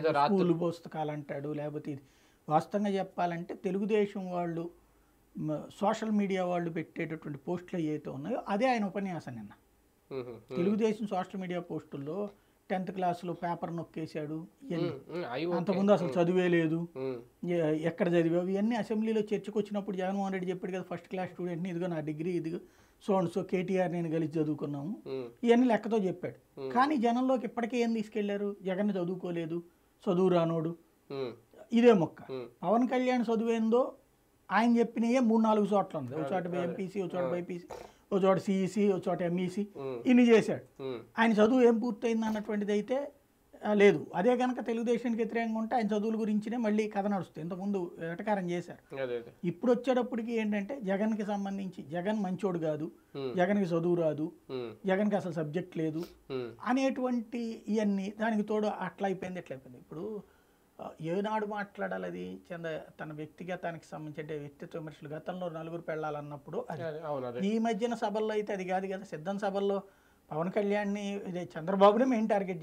School పుస్తకాలు అంటాడు, లేకపోతే ఇది. వాస్తవంగా చెప్పాలంటే తెలుగుదేశం వాళ్ళు సోషల్ మీడియా వాళ్ళు పెట్టేటటువంటి పోస్టులు ఏవైతే ఉన్నాయో అదే ఆయన ఉపన్యాసం నిన్న. తెలుగుదేశం సోషల్ మీడియా పోస్టుల్లో 10th క్లాస్లో పేపర్ నొక్కేశాడు ఇవన్నీ, అంతకుముందు అసలు చదివే లేదు, ఎక్కడ చదివావు ఇవన్నీ అసెంబ్లీలో చర్చకు వచ్చినప్పుడు జగన్మోహన్ రెడ్డి చెప్పాడు కదా, ఫస్ట్ క్లాస్ స్టూడెంట్ని, ఇదిగో నా డిగ్రీ, ఇదిగో సో కేటీఆర్ నేను కలిసి చదువుకున్నాము, ఇవన్నీ లెక్కతో చెప్పాడు. కానీ జనంలోకి ఇప్పటికే ఏం తీసుకెళ్లారు, జగన్ చదువుకోలేదు, చదువు రానోడు, ఇదే మొక్క. పవన్ కళ్యాణ్ చదువేందో ఆయన చెప్పినయే 3-4 చోట్ల ఉంది. ఒక చోట ఎంపీసీ, ఒక చోట బైపీసీ, ఒక చోట సిఈసి, ఒక చోట ఎంఈసి, ఇన్ని చేశాడు. ఆయన చదువు ఏం పూర్తయింది అన్నటువంటిది అయితే లేదు. అదే కనుక తెలుగుదేశానికి వ్యతిరేకంగా ఉంటే ఆయన చదువుల గురించినే మళ్ళీ కథ నడుస్తుంది. ఇంతకుముందు వెటకారం చేశారు. ఇప్పుడు వచ్చేటప్పటికి ఏంటంటే జగన్కి సంబంధించి జగన్ మంచోడు కాదు, జగన్కి చదువు రాదు, జగన్కి అసలు సబ్జెక్ట్ లేదు అనేటువంటి ఇవన్నీ దానికి తోడు అట్లా అయిపోయింది, ఎట్లా అయిపోయింది. ఇప్పుడు ఏనాడు మాట్లాడాలి అది తన వ్యక్తిగతానికి సంబంధించి వ్యక్తిత్వ విమర్శలు. గతంలో 4 పెళ్ళాలన్నప్పుడు ఈ మధ్యన సభల్లో అయితే అది కాదు కదా. సిద్ధం సభల్లో పవన్ కళ్యాణ్ని చంద్రబాబునే మెయిన్ టార్గెట్ చేస్తారు.